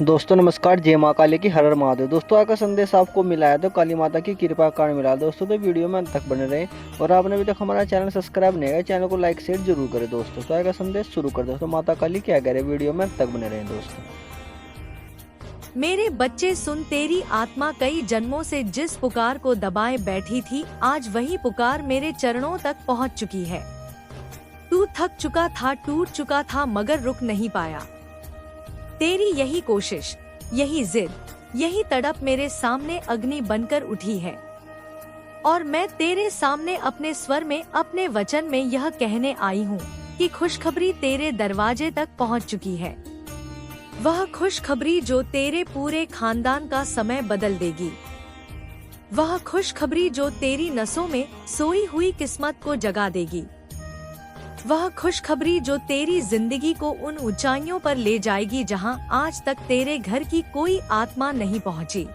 दोस्तों नमस्कार। जय माँ काली की हर हर महादेव। दोस्तों आज का संदेश आपको मिला है तो काली माता की कृपा के कारण मिला है। दोस्तों तो वीडियो में अंत तक बने रहे और आपने अभी तक हमारा चैनल सब्सक्राइब नहीं है, चैनल को लाइक शेयर जरूर करें। दोस्तों तो आज का संदेश शुरू कर। दोस्तों माता काली क्या कह रहे, वीडियो में अंत तक बने रहे दोस्तों। मेरे बच्चे सुन, तेरी आत्मा कई जन्मों से जिस पुकार को दबाए बैठी थी, आज वही पुकार मेरे चरणों तक पहुंच चुकी है। तू थक चुका था, टूट चुका था, मगर रुक नहीं पाया। तेरी यही कोशिश, यही जिद, यही तड़प मेरे सामने अग्नि बनकर उठी है। और मैं तेरे सामने अपने स्वर में, अपने वचन में यह कहने आई हूँ कि खुशखबरी तेरे दरवाजे तक पहुँच चुकी है। वह खुशखबरी जो तेरे पूरे खानदान का समय बदल देगी। वह खुशखबरी जो तेरी नसों में सोई हुई किस्मत को जगा देगी। वह खुशखबरी जो तेरी जिंदगी को उन ऊंचाइयों पर ले जाएगी जहां आज तक तेरे घर की कोई आत्मा नहीं पहुंची।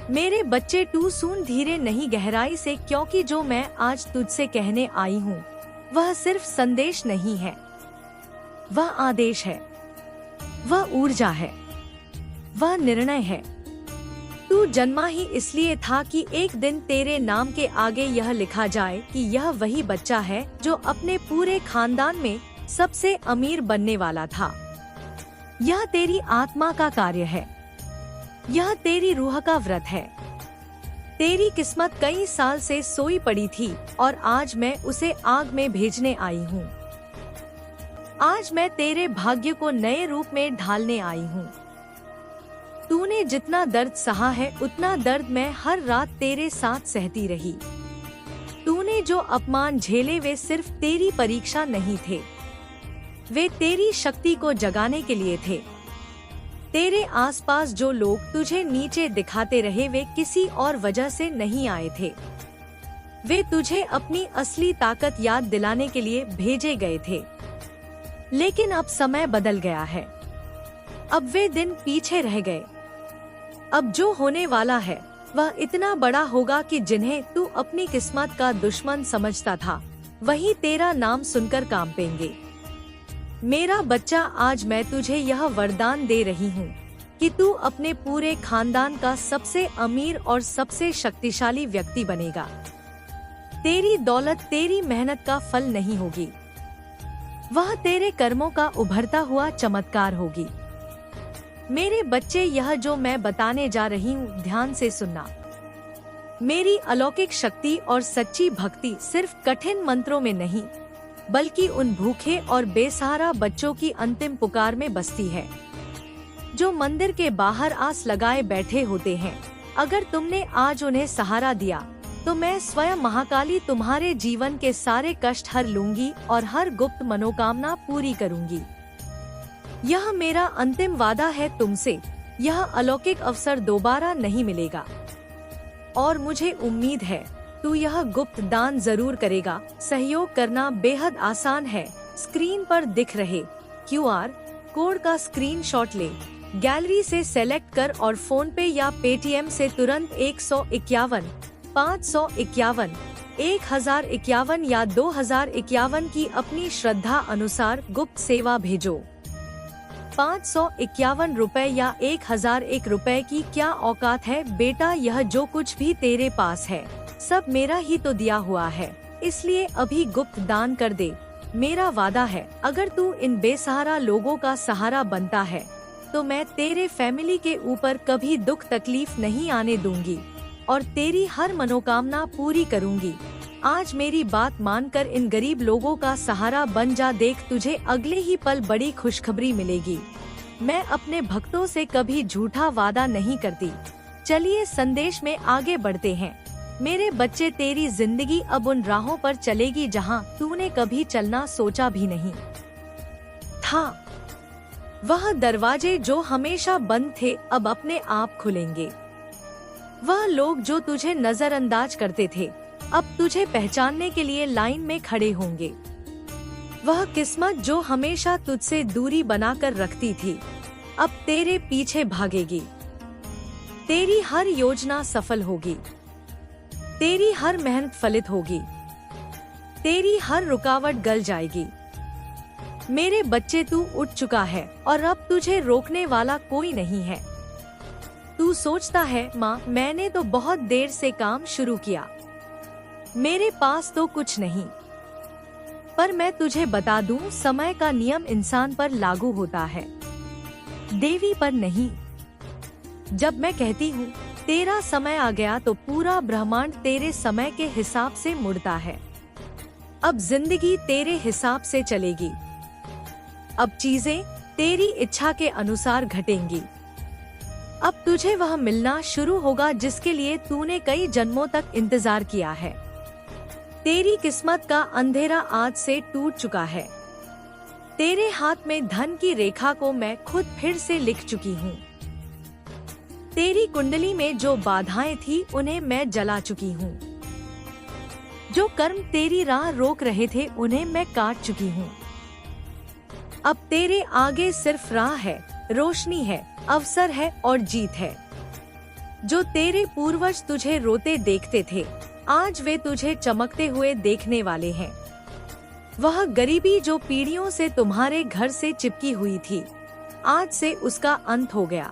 मेरे बच्चे, टू सुन धीरे नहीं गहराई से, क्योंकि जो मैं आज तुझसे कहने आई हूँ वह सिर्फ संदेश नहीं है, वह आदेश है, वह ऊर्जा है, वह निर्णय है। तू जन्मा ही इसलिए था कि एक दिन तेरे नाम के आगे यह लिखा जाए कि यह वही बच्चा है जो अपने पूरे खानदान में सबसे अमीर बनने वाला था। यह तेरी आत्मा का कार्य है, यह तेरी रूह का व्रत है। तेरी किस्मत कई साल से सोई पड़ी थी और आज मैं उसे आग में भेजने आई हूँ। आज मैं तेरे भाग्य को नए रूप में ढालने आई हूँ। तूने जितना दर्द सहा है उतना दर्द मैं हर रात तेरे साथ सहती रही। तूने जो अपमान झेले वे सिर्फ तेरी परीक्षा नहीं थे, वे तेरी शक्ति को जगाने के लिए थे। तेरे आसपास जो लोग तुझे नीचे दिखाते रहे वे किसी और वजह से नहीं आए थे, वे तुझे अपनी असली ताकत याद दिलाने के लिए भेजे गए थे। लेकिन अब समय बदल गया है, अब वे दिन पीछे रह गए। अब जो होने वाला है वह इतना बड़ा होगा कि जिन्हें तू अपनी किस्मत का दुश्मन समझता था वही तेरा नाम सुनकर कांपेंगे। मेरा बच्चा, आज मैं तुझे यह वरदान दे रही हूँ कि तू अपने पूरे खानदान का सबसे अमीर और सबसे शक्तिशाली व्यक्ति बनेगा। तेरी दौलत तेरी मेहनत का फल नहीं होगी, वह तेरे कर्मों का उभरता हुआ चमत्कार होगी। मेरे बच्चे, यह जो मैं बताने जा रही हूँ ध्यान से सुनना। मेरी अलौकिक शक्ति और सच्ची भक्ति सिर्फ कठिन मंत्रों में नहीं बल्कि उन भूखे और बेसहारा बच्चों की अंतिम पुकार में बसती है जो मंदिर के बाहर आस लगाए बैठे होते हैं। अगर तुमने आज उन्हें सहारा दिया तो मैं स्वयं महाकाली तुम्हारे जीवन के सारे कष्ट हर लूंगी और हर गुप्त मनोकामना पूरी करूंगी। यह मेरा अंतिम वादा है तुमसे। यह अलौकिक अवसर दोबारा नहीं मिलेगा और मुझे उम्मीद है तू यह गुप्त दान जरूर करेगा। सहयोग करना बेहद आसान है। स्क्रीन पर दिख रहे QR कोड का स्क्रीनशॉट ले, गैलरी से सेलेक्ट कर और फोन पे या पेटीएम से तुरंत 151, 551, 1051 या 2051 की अपनी श्रद्धा अनुसार गुप्त सेवा भेजो। 551 रुपए या 1001 रुपए की क्या औकात है बेटा। यह जो कुछ भी तेरे पास है सब मेरा ही तो दिया हुआ है, इसलिए अभी गुप्त दान कर दे। मेरा वादा है अगर तू इन बेसहारा लोगों का सहारा बनता है तो मैं तेरे फैमिली के ऊपर कभी दुख तकलीफ नहीं आने दूंगी और तेरी हर मनोकामना पूरी करूंगी। आज मेरी बात मानकर इन गरीब लोगों का सहारा बन जा। देख, तुझे अगले ही पल बड़ी खुशखबरी मिलेगी। मैं अपने भक्तों से कभी झूठा वादा नहीं करती। चलिए संदेश में आगे बढ़ते हैं। मेरे बच्चे, तेरी जिंदगी अब उन राहों पर चलेगी जहां तूने कभी चलना सोचा भी नहीं था। वह दरवाजे जो हमेशा बंद थे अब अपने आप खुलेंगे। वह लोग जो तुझे नजरअंदाज करते थे अब तुझे पहचानने के लिए लाइन में खड़े होंगे। वह किस्मत जो हमेशा तुझसे दूरी बनाकर रखती थी अब तेरे पीछे भागेगी। तेरी हर योजना सफल होगी, तेरी हर मेहनत फलित होगी, तेरी हर रुकावट गल जाएगी। मेरे बच्चे तू उठ चुका है और अब तुझे रोकने वाला कोई नहीं है। तू सोचता है माँ मैंने तो बहुत देर से काम शुरू किया, मेरे पास तो कुछ नहीं। पर मैं तुझे बता दूं, समय का नियम इंसान पर लागू होता है, देवी पर नहीं। जब मैं कहती हूँ तेरा समय आ गया तो पूरा ब्रह्मांड तेरे समय के हिसाब से मुड़ता है। अब जिंदगी तेरे हिसाब से चलेगी, अब चीजें तेरी इच्छा के अनुसार घटेंगी। अब तुझे वह मिलना शुरू होगा जिसके लिए तूने कई जन्मों तक इंतजार किया है। तेरी किस्मत का अंधेरा आज से टूट चुका है। तेरे हाथ में धन की रेखा को मैं खुद फिर से लिख चुकी हूँ। तेरी कुंडली में जो बाधाएं थी उन्हें मैं जला चुकी हूँ। जो कर्म तेरी राह रोक रहे थे उन्हें मैं काट चुकी हूँ। अब तेरे आगे सिर्फ राह है, रोशनी है, अवसर है और जीत है। जो तेरे पूर्वज तुझे रोते देखते थे, आज वे तुझे चमकते हुए देखने वाले हैं। वह गरीबी जो पीढ़ियों से तुम्हारे घर से चिपकी हुई थी, आज से उसका अंत हो गया।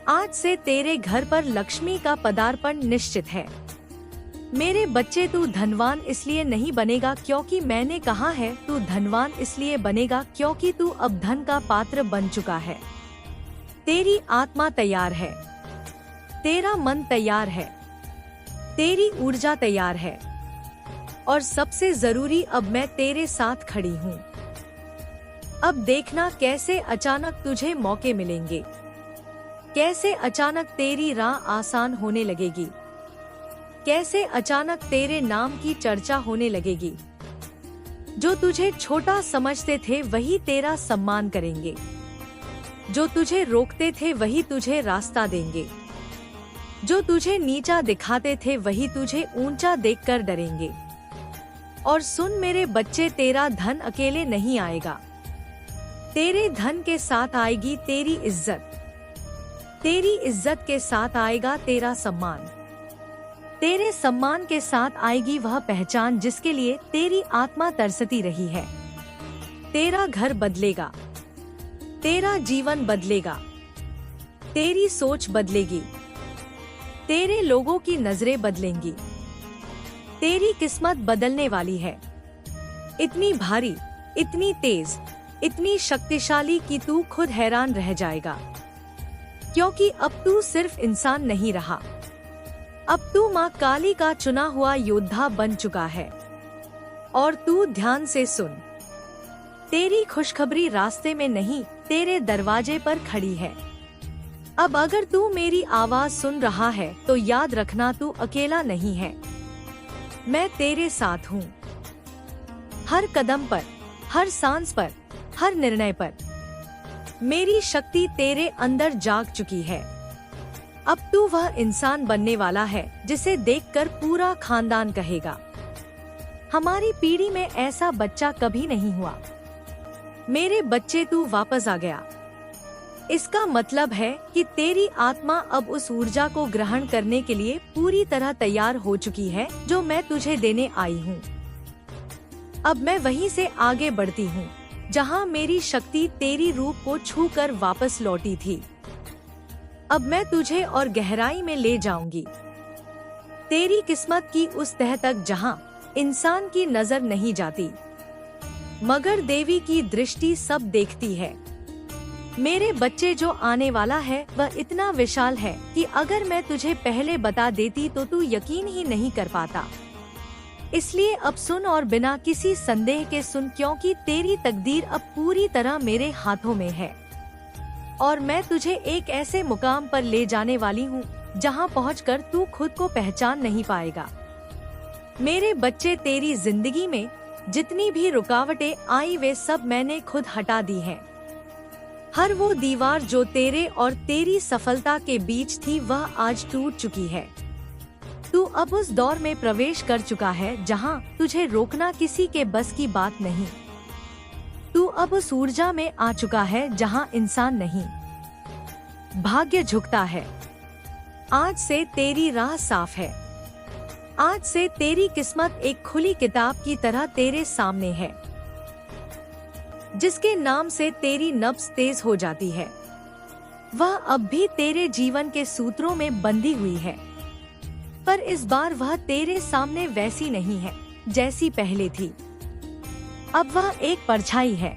आज से तेरे घर पर लक्ष्मी का पदार्पण निश्चित है। मेरे बच्चे तू धनवान इसलिए नहीं बनेगा क्योंकि मैंने कहा है, तू धनवान इसलिए बनेगा क्योंकि तू अब धन का पात्र बन चुका है। तेरी आत्मा तैयार है, तेरा मन तैयार है, तेरी ऊर्जा तैयार है और सबसे जरूरी अब मैं तेरे साथ खड़ी हूँ। अब देखना कैसे अचानक तुझे मौके मिलेंगे, कैसे अचानक तेरी राह आसान होने लगेगी, कैसे अचानक तेरे नाम की चर्चा होने लगेगी। जो तुझे छोटा समझते थे वही तेरा सम्मान करेंगे, जो तुझे रोकते थे वही तुझे रास्ता देंगे, जो तुझे नीचा दिखाते थे वही तुझे ऊंचा देखकर डरेंगे। और सुन मेरे बच्चे, तेरा धन अकेले नहीं आएगा, तेरे धन के साथ आएगी तेरी इज्जत, तेरी इज्जत के साथ आएगा तेरा सम्मान, तेरे सम्मान के साथ आएगी वह पहचान जिसके लिए तेरी आत्मा तरसती रही है। तेरा घर बदलेगा, तेरा जीवन बदलेगा, तेरी सोच बदलेगी, तेरे लोगों की नजरें बदलेंगी, तेरी किस्मत बदलने वाली है। इतनी भारी, इतनी तेज, इतनी शक्तिशाली कि तू खुद हैरान रह जाएगा। क्योंकि अब तू सिर्फ इंसान नहीं रहा, अब तू माँ काली का चुना हुआ योद्धा बन चुका है। और तू ध्यान से सुन, तेरी खुशखबरी रास्ते में नहीं, तेरे दरवाजे पर खड़ी है। अब अगर तू मेरी आवाज सुन रहा है तो याद रखना, तू अकेला नहीं है, मैं तेरे साथ हूँ। हर कदम पर, हर सांस पर, हर निर्णय पर मेरी शक्ति तेरे अंदर जाग चुकी है। अब तू वह इंसान बनने वाला है जिसे देखकर पूरा खानदान कहेगा, हमारी पीढ़ी में ऐसा बच्चा कभी नहीं हुआ। मेरे बच्चे तू वापस आ गया। इसका मतलब है कि तेरी आत्मा अब उस ऊर्जा को ग्रहण करने के लिए पूरी तरह तैयार हो चुकी है जो मैं तुझे देने आई हूँ। अब मैं वहीं से आगे बढ़ती हूँ जहाँ मेरी शक्ति तेरी रूप को छूकर वापस लौटी थी। अब मैं तुझे और गहराई में ले जाऊंगी, तेरी किस्मत की उस तह तक जहाँ इंसान की नजर नहीं जाती, मगर देवी की दृष्टि सब देखती है। मेरे बच्चे, जो आने वाला है वह इतना विशाल है कि अगर मैं तुझे पहले बता देती तो तू यकीन ही नहीं कर पाता। इसलिए अब सुन और बिना किसी संदेह के सुन, क्योंकि तेरी तकदीर अब पूरी तरह मेरे हाथों में है और मैं तुझे एक ऐसे मुकाम पर ले जाने वाली हूँ जहाँ पहुँचकर तू खुद को पहचान नहीं पाएगा। मेरे बच्चे, तेरी जिंदगी में जितनी भी रुकावटें आई वे सब मैंने खुद हटा दी हैं। हर वो दीवार जो तेरे और तेरी सफलता के बीच थी वह आज टूट चुकी है। तू अब उस दौर में प्रवेश कर चुका है जहाँ तुझे रोकना किसी के बस की बात नहीं। तू अब उस ऊर्जा में आ चुका है जहाँ इंसान नहीं, भाग्य झुकता है। आज से तेरी राह साफ है। आज से तेरी किस्मत एक खुली किताब की तरह तेरे सामने है। जिसके नाम से तेरी नब्ज तेज हो जाती है, वह अब भी तेरे जीवन के सूत्रों में बंधी हुई है। पर इस बार वह तेरे सामने वैसी नहीं है जैसी पहले थी। अब वह एक परछाई है,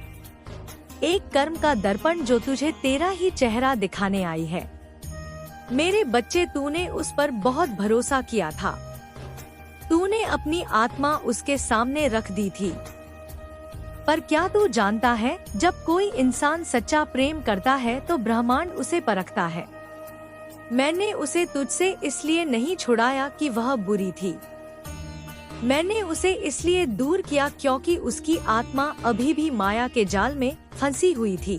एक कर्म का दर्पण जो तुझे तेरा ही चेहरा दिखाने आई है। मेरे बच्चे, तूने उस पर बहुत भरोसा किया था। तूने अपनी आत्मा उसके सामने रख दी थी। पर क्या तू जानता है, जब कोई इंसान सच्चा प्रेम करता है तो ब्रह्मांड उसे परखता है। मैंने उसे तुझसे इसलिए नहीं छुड़ाया कि वह बुरी थी। मैंने उसे इसलिए दूर किया क्योंकि उसकी आत्मा अभी भी माया के जाल में फंसी हुई थी।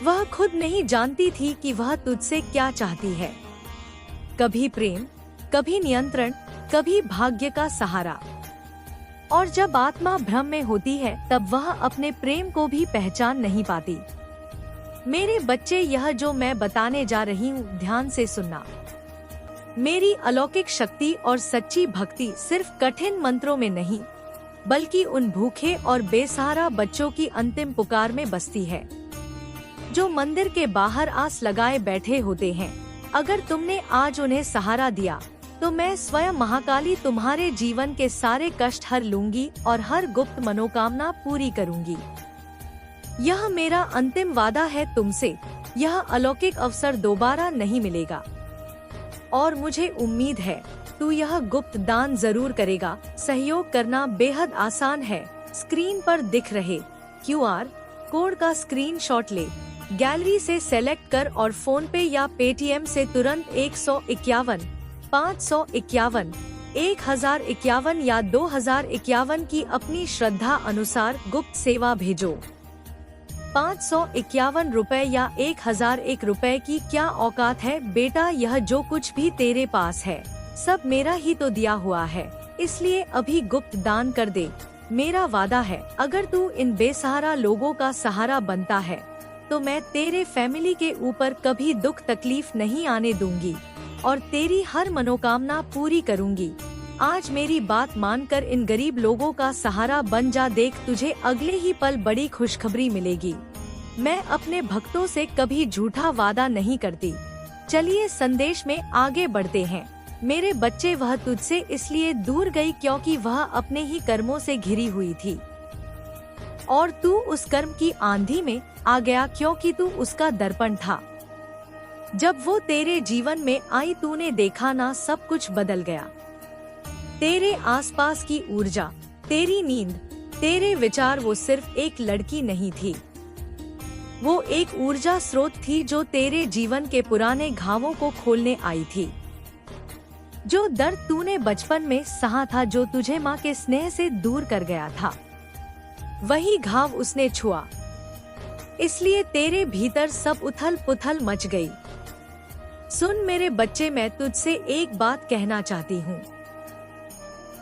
वह खुद नहीं जानती थी कि वह तुझसे क्या चाहती है। कभी प्रेम, कभी नियंत्रण, कभी भाग्य का सहारा। और जब आत्मा भ्रम में होती है तब वह अपने प्रेम को भी पहचान नहीं पाती। मेरे बच्चे, यह जो मैं बताने जा रही हूँ, ध्यान से सुनना। मेरी अलौकिक शक्ति और सच्ची भक्ति सिर्फ कठिन मंत्रों में नहीं, बल्कि उन भूखे और बेसहारा बच्चों की अंतिम पुकार में बसती है, जो मंदिर के बाहर आस लगाए बैठे होते हैं। अगर तुमने आज उन्हें सहारा दिया तो मैं स्वयं महाकाली तुम्हारे जीवन के सारे कष्ट हर लूंगी और हर गुप्त मनोकामना पूरी करूंगी। यह मेरा अंतिम वादा है तुमसे। यह अलौकिक अवसर दोबारा नहीं मिलेगा और मुझे उम्मीद है तू यह गुप्त दान जरूर करेगा। सहयोग करना बेहद आसान है। स्क्रीन पर दिख रहे QR कोड का स्क्रीनशॉट ले, गैलरी से सेलेक्ट कर और फोन पे या पेटीएम से तुरंत 151, 551, 1051 या 2051 की अपनी श्रद्धा अनुसार गुप्त सेवा भेजो। 551 रुपए या 1001 रुपए की क्या औकात है बेटा। यह जो कुछ भी तेरे पास है सब मेरा ही तो दिया हुआ है, इसलिए अभी गुप्त दान कर दे। मेरा वादा है, अगर तू इन बेसहारा लोगों का सहारा बनता है तो मैं तेरे फैमिली के ऊपर कभी दुख तकलीफ नहीं आने दूंगी और तेरी हर मनोकामना पूरी करूंगी। आज मेरी बात मानकर इन गरीब लोगों का सहारा बन जा। देख, तुझे अगले ही पल बड़ी खुशखबरी मिलेगी। मैं अपने भक्तों से कभी झूठा वादा नहीं करती। चलिए संदेश में आगे बढ़ते हैं। मेरे बच्चे, वह तुझसे इसलिए दूर गई क्योंकि वह अपने ही कर्मों से घिरी हुई थी और तू उस कर्म की आंधी में आ गया क्योंकि तू उसका दर्पण था। जब वो तेरे जीवन में आई तूने देखा ना, सब कुछ बदल गया। तेरे आसपास की ऊर्जा, तेरी नींद, तेरे विचार, वो सिर्फ एक लड़की नहीं थी, वो एक ऊर्जा स्रोत थी जो तेरे जीवन के पुराने घावों को खोलने आई थी। जो दर्द तूने बचपन में सहा था, जो तुझे माँ के स्नेह से दूर कर गया था, वही घाव उसने छुआ। इसलिए तेरे भीतर सब उथल पुथल मच गई। सुन मेरे बच्चे, मैं तुझसे एक बात कहना चाहती हूँ।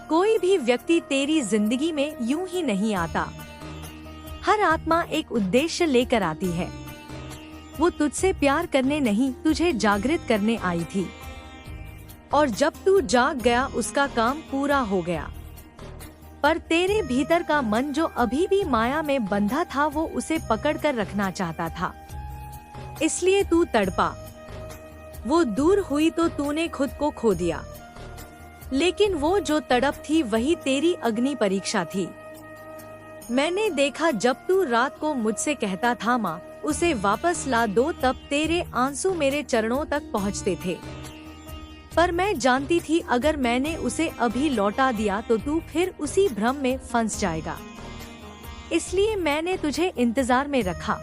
कोई भी व्यक्ति तेरी जिंदगी में यूं ही नहीं आता। हर आत्मा एक उद्देश्य लेकर आती है। वो तुझसे प्यार करने नहीं, तुझे जागृत करने आई थी। और जब तू जाग गया, उसका काम पूरा हो गया। पर तेरे भीतर का मन जो अभी भी माया में बंधा था, वो उसे पकड़ कर रखना चाहता था। इसलिए तू तड़पा। वो दूर हुई तो तूने खुद को खो दिया। लेकिन वो जो तड़प थी, वही तेरी अग्नि परीक्षा थी। मैंने देखा जब तू रात को मुझसे कहता था, माँ उसे वापस ला दो, तब तेरे आंसू मेरे चरणों तक पहुँचते थे। पर मैं जानती थी अगर मैंने उसे अभी लौटा दिया तो तू फिर उसी भ्रम में फंस जाएगा। इसलिए मैंने तुझे इंतजार में रखा।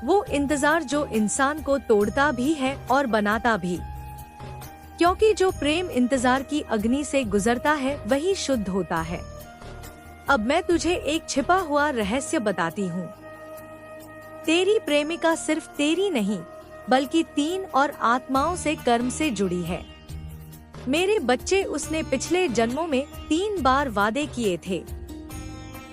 वो इंतजार जो इंसान को तोड़ता भी है और बनाता भी, क्योंकि जो प्रेम इंतजार की अग्नि से गुजरता है वही शुद्ध होता है। अब मैं तुझे एक छिपा हुआ रहस्य बताती हूँ। तेरी प्रेमिका सिर्फ तेरी नहीं, बल्कि 3 और आत्माओं से कर्म से जुड़ी है। मेरे बच्चे, उसने पिछले जन्मों में 3 बार वादे किए थे,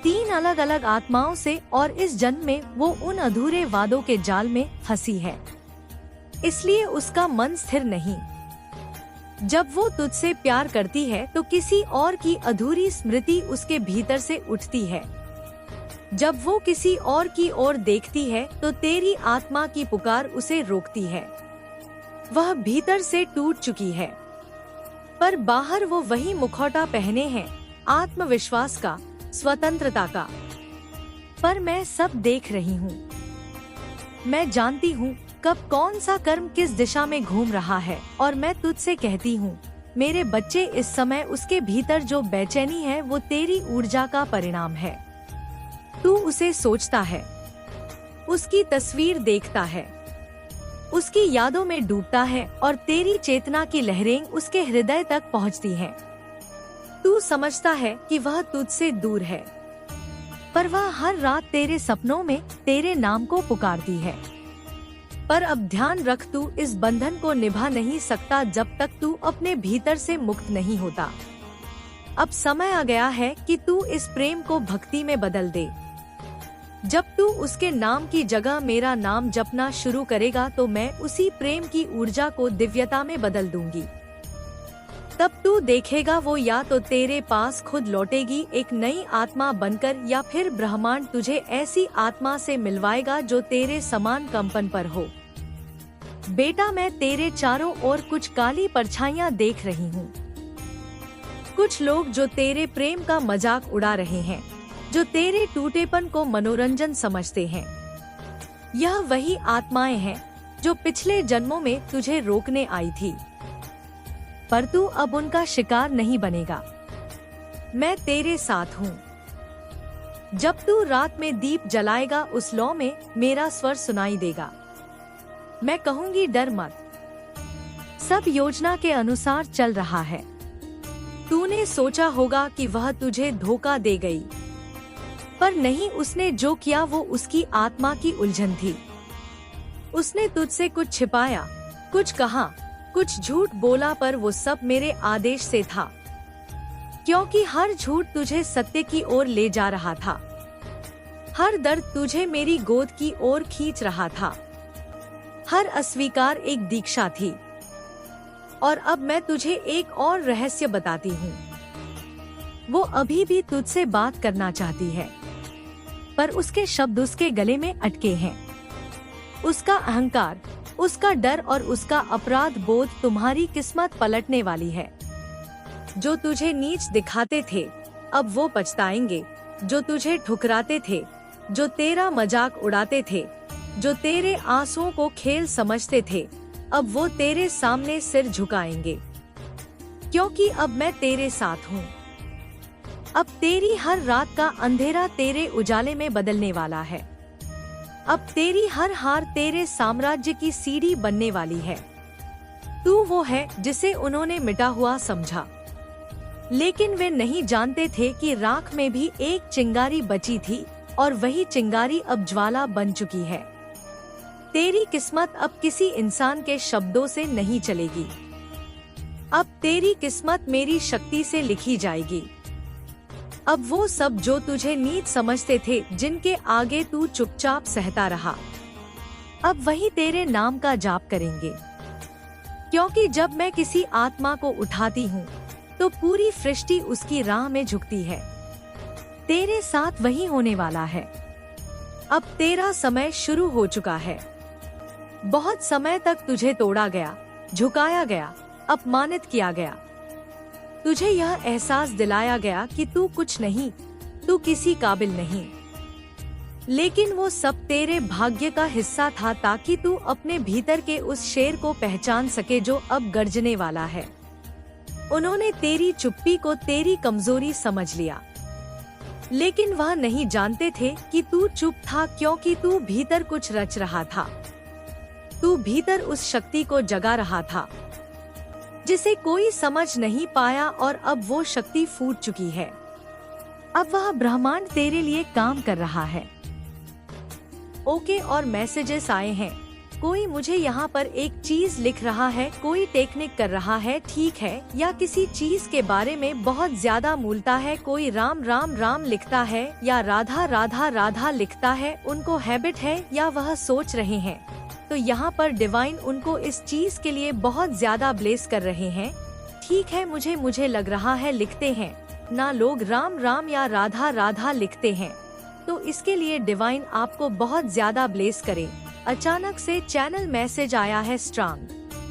3 अलग अलग आत्माओं से, और इस जन्म में वो उन अधूरे वादों के जाल में फंसी है। इसलिए उसका मन स्थिर नहीं। जब वो तुझसे प्यार करती है तो किसी और की अधूरी स्मृति उसके भीतर से उठती है। जब वो किसी और की ओर देखती है तो तेरी आत्मा की पुकार उसे रोकती है। वह भीतर से टूट चुकी है, पर बाहर वो वही मुखौटा पहने हैं, आत्मविश्वास का, स्वतंत्रता का। पर मैं सब देख रही हूँ। मैं जानती हूँ कब कौन सा कर्म किस दिशा में घूम रहा है, और मैं तुझसे कहती हूँ मेरे बच्चे, इस समय उसके भीतर जो बेचैनी है वो तेरी ऊर्जा का परिणाम है। तू उसे सोचता है, उसकी तस्वीर देखता है, उसकी यादों में डूबता है और तेरी चेतना की लहरें उसके हृदय तक पहुंचती हैं। तू समझता है कि वह तुझसे दूर है, पर वह हर रात तेरे सपनों में तेरे नाम को पुकारती है। पर अब ध्यान रख, तू इस बंधन को निभा नहीं सकता जब तक तू अपने भीतर से मुक्त नहीं होता। अब समय आ गया है कि तू इस प्रेम को भक्ति में बदल दे। जब तू उसके नाम की जगह मेरा नाम जपना शुरू करेगा तो मैं उसी प्रेम की ऊर्जा को दिव्यता में बदल दूंगी। तब तू देखेगा वो या तो तेरे पास खुद लौटेगी एक नई आत्मा बनकर, या फिर ब्रह्मांड तुझे ऐसी आत्मा से मिलवाएगा जो तेरे समान कंपन पर हो। बेटा, मैं तेरे चारों ओर कुछ काली परछाइयां देख रही हूँ। कुछ लोग जो तेरे प्रेम का मजाक उड़ा रहे हैं, जो तेरे टूटेपन को मनोरंजन समझते हैं। यह वही आत्माएं हैं जो पिछले जन्मों में तुझे रोकने आई थी, पर तू अब उनका शिकार नहीं बनेगा। मैं तेरे साथ हूँ। जब तू रात में दीप जलाएगा उस लौ में मेरा स्वर सुनाई देगा। मैं कहूँगी डर मत, सब योजना के अनुसार चल रहा है। तूने सोचा होगा कि वह तुझे धोखा दे गई, पर नहीं, उसने जो किया वो उसकी आत्मा की उलझन थी। उसने तुझसे कुछ छिपाया, कुछ कहा, कुछ झूठ बोला, पर वो सब मेरे आदेश से था, क्योंकि हर झूठ तुझे सत्य की ओर ले जा रहा था। हर दर्द तुझे मेरी गोद की ओर खींच रहा था। हर अस्वीकार एक दीक्षा थी। और अब मैं तुझे एक और रहस्य बताती हूँ। वो अभी भी तुझसे बात करना चाहती है, पर उसके शब्द उसके गले में अटके हैं। उसका अहंकार, उसका डर और उसका अपराध बोध तुम्हारी किस्मत पलटने वाली है। जो तुझे नीच दिखाते थे अब वो पछताएंगे। जो तुझे ठुकराते थे, जो तेरा मजाक उड़ाते थे, जो तेरे आंसुओं को खेल समझते थे, अब वो तेरे सामने सिर झुकाएंगे, क्योंकि अब मैं तेरे साथ हूँ। अब तेरी हर रात का अंधेरा तेरे उजाले में बदलने वाला है। अब तेरी हर हार तेरे साम्राज्य की सीढ़ी बनने वाली है। तू वो है जिसे उन्होंने मिटा हुआ समझा, लेकिन वे नहीं जानते थे कि राख में भी एक चिंगारी बची थी, और वही चिंगारी अब ज्वाला बन चुकी है। तेरी किस्मत अब किसी इंसान के शब्दों से नहीं चलेगी। अब तेरी किस्मत मेरी शक्ति से लिखी जाएगी। अब वो सब जो तुझे नीच समझते थे, जिनके आगे तू चुपचाप सहता रहा, अब वही तेरे नाम का जाप करेंगे। क्योंकि जब मैं किसी आत्मा को उठाती हूँ तो पूरी सृष्टि उसकी राह में झुकती है। तेरे साथ वही होने वाला है। अब तेरा समय शुरू हो चुका है। बहुत समय तक तुझे तोड़ा गया, झुकाया गया, अपमानित किया गया। तुझे यह एहसास दिलाया गया कि तू कुछ नहीं, तू किसी काबिल नहीं। लेकिन वो सब तेरे भाग्य का हिस्सा था, ताकि तू अपने भीतर के उस शेर को पहचान सके जो अब गर्जने वाला है। उन्होंने तेरी चुप्पी को तेरी कमजोरी समझ लिया, लेकिन वह नहीं जानते थे कि तू चुप था, क्योंकि तू भीतर कुछ रच रहा था। तू भीतर उस शक्ति को जगा रहा था जिसे कोई समझ नहीं पाया, और अब वो शक्ति फूट चुकी है। अब वह ब्रह्मांड तेरे लिए काम कर रहा है। ओके, और मैसेजेस आए हैं। कोई मुझे यहाँ पर एक चीज लिख रहा है, कोई टेक्निक कर रहा है, ठीक है, या किसी चीज के बारे में बहुत ज्यादा मूलता है। कोई राम राम राम लिखता है या राधा राधा राधा लिखता है। उनको हैबिट है या वह सोच रहे हैं। तो यहाँ पर डिवाइन उनको इस चीज के लिए बहुत ज्यादा ब्लेस कर रहे हैं। ठीक है, मुझे लग रहा है लिखते हैं ना लोग राम राम या राधा राधा लिखते हैं। तो इसके लिए डिवाइन आपको बहुत ज्यादा ब्लेस करे। अचानक से चैनल मैसेज आया है स्ट्रांग,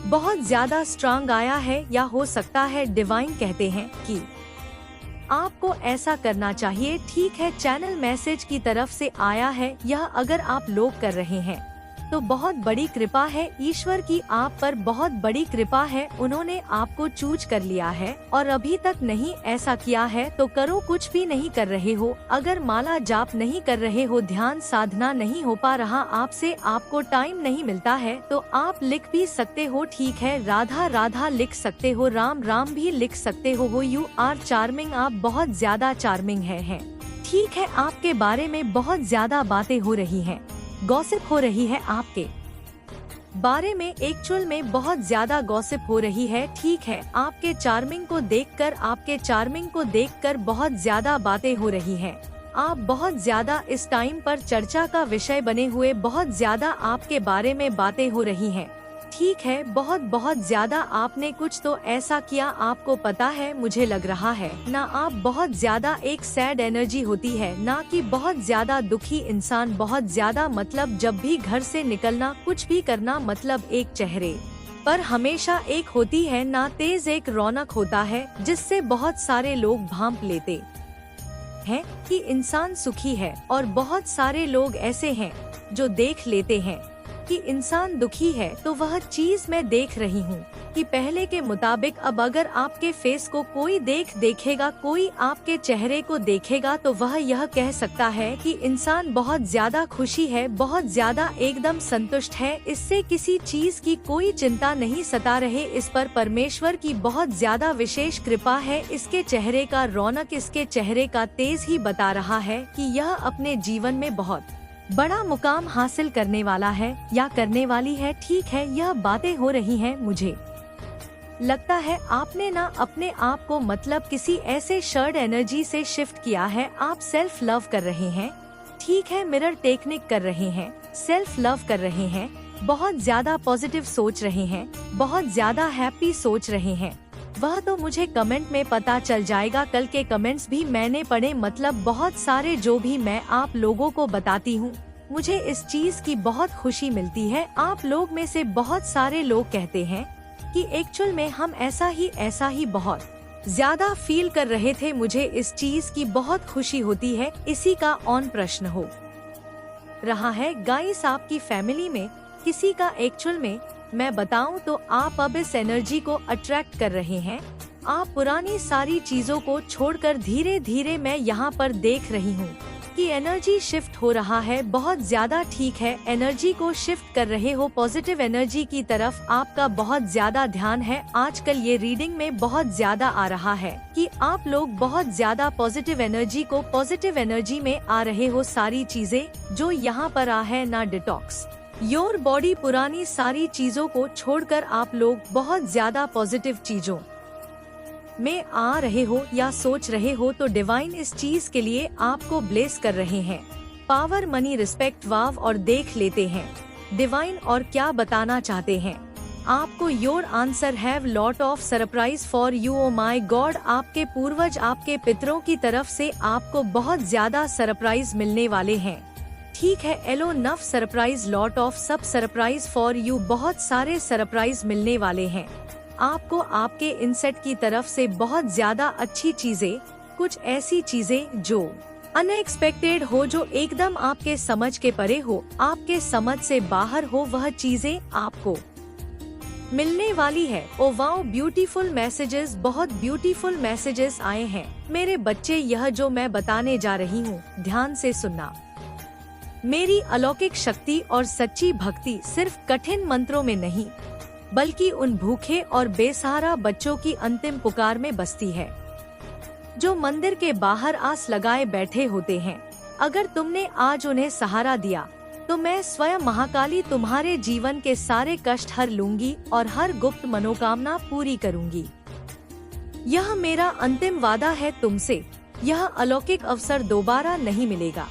बहुत ज्यादा स्ट्रांग आया है, या हो सकता है डिवाइन कहते हैं कि आपको ऐसा करना चाहिए। ठीक है, चैनल मैसेज की तरफ से आया है, यह अगर आप लोग कर रहे हैं तो बहुत बड़ी कृपा है ईश्वर की, आप पर बहुत बड़ी कृपा है। उन्होंने आपको चूज कर लिया है और अभी तक नहीं ऐसा किया है तो करो। कुछ भी नहीं कर रहे हो, अगर माला जाप नहीं कर रहे हो, ध्यान साधना नहीं हो पा रहा आपसे, आपको टाइम नहीं मिलता है, तो आप लिख भी सकते हो। ठीक है, राधा राधा लिख सकते हो, राम राम भी लिख सकते हो। यू आर चार्मिंग, आप बहुत ज्यादा चार्मिंग है। ठीक है, आपके बारे में बहुत ज्यादा बातें हो रही हैं, गॉसिप हो रही है आपके बारे में, एक्चुअल में बहुत ज्यादा गॉसिप हो रही है। ठीक है, आपके चार्मिंग को देखकर बहुत ज्यादा बातें हो रही हैं। आप बहुत ज्यादा इस टाइम पर चर्चा का विषय बने हुए, बहुत ज्यादा आपके बारे में बातें हो रही हैं। ठीक है, बहुत ज्यादा आपने कुछ तो ऐसा किया, आपको पता है, मुझे लग रहा है ना, आप बहुत ज्यादा एक सैड एनर्जी होती है, ना कि बहुत ज्यादा दुखी इंसान। बहुत ज्यादा मतलब जब भी घर से निकलना, कुछ भी करना, मतलब एक चेहरे पर हमेशा एक होती है ना, तेज एक रौनक होता है जिससे बहुत सारे लोग भांप लेते हैं कि इंसान सुखी है, और बहुत सारे लोग ऐसे हैं जो देख लेते हैं कि इंसान दुखी है। तो वह चीज मैं देख रही हूँ कि पहले के मुताबिक अब अगर आपके फेस को कोई देखेगा, कोई आपके चेहरे को देखेगा, तो वह यह कह सकता है कि इंसान बहुत ज्यादा खुशी है, बहुत ज्यादा एकदम संतुष्ट है, इससे किसी चीज की कोई चिंता नहीं सता रहे। इस पर परमेश्वर की बहुत ज्यादा विशेष कृपा है। इसके चेहरे का रौनक, इसके चेहरे का तेज ही बता रहा है कि यह अपने जीवन में बहुत बड़ा मुकाम हासिल करने वाला है या करने वाली है। ठीक है, यह बातें हो रही हैं। मुझे लगता है आपने ना अपने आप को मतलब किसी ऐसे शर्ड एनर्जी से शिफ्ट किया है। आप सेल्फ लव कर रहे हैं। ठीक है, मिरर टेक्निक कर रहे हैं, सेल्फ लव कर रहे हैं, बहुत ज्यादा पॉजिटिव सोच रहे हैं, बहुत ज्यादा हैप्पी सोच रहे हैं। वह तो मुझे कमेंट में पता चल जाएगा, कल के कमेंट्स भी मैंने पढ़े, मतलब बहुत सारे, जो भी मैं आप लोगों को बताती हूँ, मुझे इस चीज की बहुत खुशी मिलती है। आप लोग में से बहुत सारे लोग कहते हैं कि एक्चुअल में हम ऐसा ही बहुत ज्यादा फील कर रहे थे। मुझे इस चीज की बहुत खुशी होती है। इसी का ऑन प्रश्न हो रहा है गाइस, आपकी फैमिली में किसी का एक्चुअल में मैं बताऊं तो आप अब इस एनर्जी को अट्रैक्ट कर रहे हैं। आप पुरानी सारी चीजों को छोड़कर धीरे धीरे, मैं यहाँ पर देख रही हूँ कि एनर्जी शिफ्ट हो रहा है बहुत ज्यादा। ठीक है, एनर्जी को शिफ्ट कर रहे हो पॉजिटिव एनर्जी की तरफ, आपका बहुत ज्यादा ध्यान है। आजकल ये रीडिंग में बहुत ज्यादा आ रहा है कि आप लोग बहुत ज्यादा पॉजिटिव एनर्जी में आ रहे हो। सारी चीजें जो यहाँ पर आ है ना, डिटॉक्स योर बॉडी, पुरानी सारी चीजों को छोड़कर आप लोग बहुत ज्यादा पॉजिटिव चीजों में आ रहे हो या सोच रहे हो, तो डिवाइन इस चीज के लिए आपको ब्लेस कर रहे हैं। पावर, मनी, रिस्पेक्ट, वाव, और देख लेते हैं डिवाइन और क्या बताना चाहते हैं आपको। Your answer have lot of surprise for you. Oh my God, आपके पूर्वज, आपके पितरों की तरफ से आपको बहुत ज्यादा सरप्राइज मिलने वाले हैं। ठीक है, a lot enough surprise, lot of सब सरप्राइज फॉर यू, बहुत सारे सरप्राइज मिलने वाले हैं आपको आपके इनसेट की तरफ से। बहुत ज्यादा अच्छी चीजें, कुछ ऐसी चीजें जो अनएक्सपेक्टेड हो, जो एकदम आपके समझ के परे हो, आपके समझ से बाहर हो, वह चीजें आपको मिलने वाली है। ओ वाओ, ब्यूटीफुल मैसेजेस, बहुत ब्यूटीफुल मैसेजेस आए हैं मेरे बच्चे। यह जो मैं बताने जा रही हूँ, ध्यान से सुनना। मेरी अलौकिक शक्ति और सच्ची भक्ति सिर्फ कठिन मंत्रों में नहीं, बल्कि उन भूखे और बेसहारा बच्चों की अंतिम पुकार में बसती है जो मंदिर के बाहर आस लगाए बैठे होते हैं। अगर तुमने आज उन्हें सहारा दिया, तो मैं स्वयं महाकाली तुम्हारे जीवन के सारे कष्ट हर लूंगी और हर गुप्त मनोकामना पूरी करूंगी। यह मेरा अंतिम वादा है तुमसे। यह अलौकिक अवसर दोबारा नहीं मिलेगा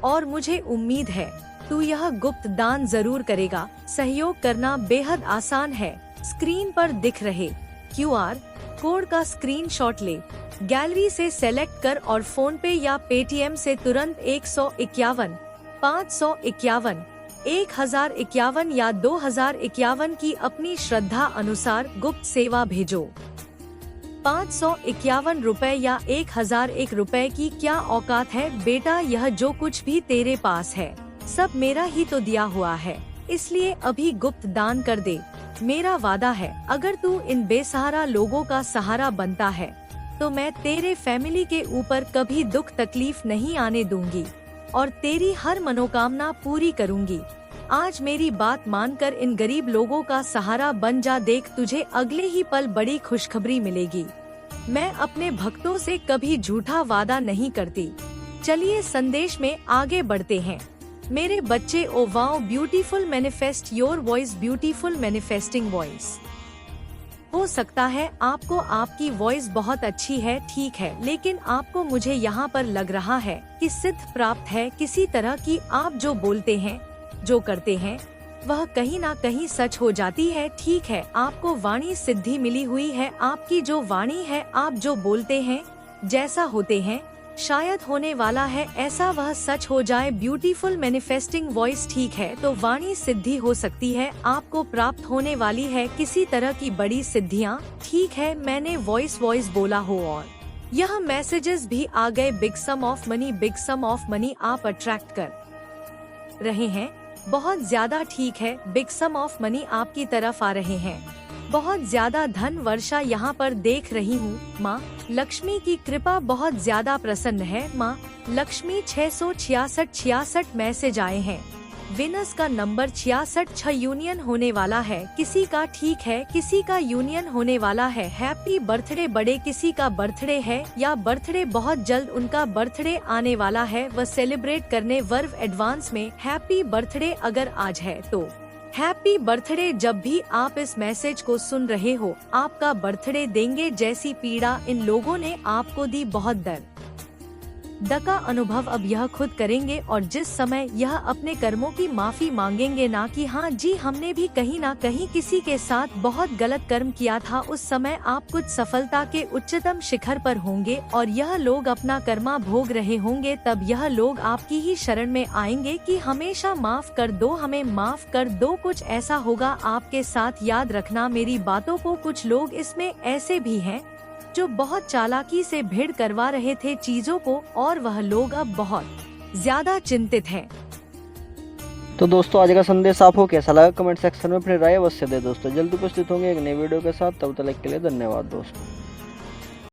और मुझे उम्मीद है तू यह गुप्त दान जरूर करेगा। सहयोग करना बेहद आसान है। स्क्रीन पर दिख रहे QR कोड का स्क्रीनशॉट ले, गैलरी से सेलेक्ट कर और फोन पे या पेटीएम से तुरंत 151, 551, 1051 या 2051 की अपनी श्रद्धा अनुसार गुप्त सेवा भेजो। 551 रुपए या 1001 रुपए की क्या औकात है बेटा, यह जो कुछ भी तेरे पास है सब मेरा ही तो दिया हुआ है, इसलिए अभी गुप्त दान कर दे। मेरा वादा है अगर तू इन बेसहारा लोगों का सहारा बनता है तो मैं तेरे फैमिली के ऊपर कभी दुख तकलीफ नहीं आने दूंगी और तेरी हर मनोकामना पूरी करूंगी। आज मेरी बात मानकर इन गरीब लोगों का सहारा बन जा, देख तुझे अगले ही पल बड़ी खुशखबरी मिलेगी। मैं अपने भक्तों से कभी झूठा वादा नहीं करती। चलिए संदेश में आगे बढ़ते हैं। मेरे बच्चे, oh wow beautiful, manifest your voice, beautiful manifesting voice. हो सकता है आपको आपकी वॉइस बहुत अच्छी है, ठीक है, लेकिन आपको मुझे यहाँ पर लग रहा है कि सिद्ध प्राप्त है किसी तरह की। आप जो बोलते हैं, जो करते हैं, वह कहीं ना कहीं सच हो जाती है, ठीक है। आपको वाणी सिद्धि मिली हुई है। आपकी जो वाणी है, आप जो बोलते हैं, जैसा होते हैं, शायद होने वाला है ऐसा वह सच हो जाए। ब्यूटीफुल मैनिफेस्टिंग वॉइस, ठीक है, तो वाणी सिद्धि हो सकती है। आपको प्राप्त होने वाली है किसी तरह की बड़ी सिद्धियाँ, ठीक है। मैंने वॉइस बोला हो और यह मैसेजेस भी आ गए। Big sum of money, big sum of money आप अट्रैक्ट कर रहे हैं बहुत ज्यादा, ठीक है। बिग सम ऑफ मनी आपकी तरफ आ रहे हैं, बहुत ज्यादा धन वर्षा यहाँ पर देख रही हूँ। माँ लक्ष्मी की कृपा बहुत ज्यादा प्रसन्न है। माँ लक्ष्मी 666 मैसेज आए हैं। विनस का नंबर 66 यूनियन होने वाला है किसी का, ठीक है, किसी का यूनियन होने वाला है। हैप्पी बर्थडे, बड़े किसी का बर्थडे है या बर्थडे बहुत जल्द उनका बर्थडे आने वाला है, वह सेलिब्रेट करने वर्व एडवांस में हैप्पी बर्थडे। अगर आज है तो हैप्पी बर्थडे। जब भी आप इस मैसेज को सुन रहे हो, आपका बर्थडे देंगे जैसी पीड़ा इन लोगों ने आपको दी, बहुत दर्द का अनुभव अब यह खुद करेंगे और जिस समय यह अपने कर्मों की माफी मांगेंगे, ना कि हाँ जी हमने भी कहीं ना कहीं किसी के साथ बहुत गलत कर्म किया था, उस समय आप कुछ सफलता के उच्चतम शिखर पर होंगे और यह लोग अपना कर्मा भोग रहे होंगे। तब यह लोग आपकी ही शरण में आएंगे कि हमेशा माफ कर दो, हमें माफ कर दो। कुछ ऐसा होगा आपके साथ, याद रखना मेरी बातों को। कुछ लोग इसमें ऐसे भी हैं जो बहुत चालाकी से भीड़ करवा रहे थे चीजों को और वह लोग अब बहुत ज्यादा चिंतित हैं। तो दोस्तों आज का संदेश आपको कैसा लगा कमेंट सेक्शन में अपनी राय अवश्य दे दोस्तों। जल्दी उपस्थित होंगे एक नई वीडियो के साथ, तब तक के लिए धन्यवाद दोस्तों।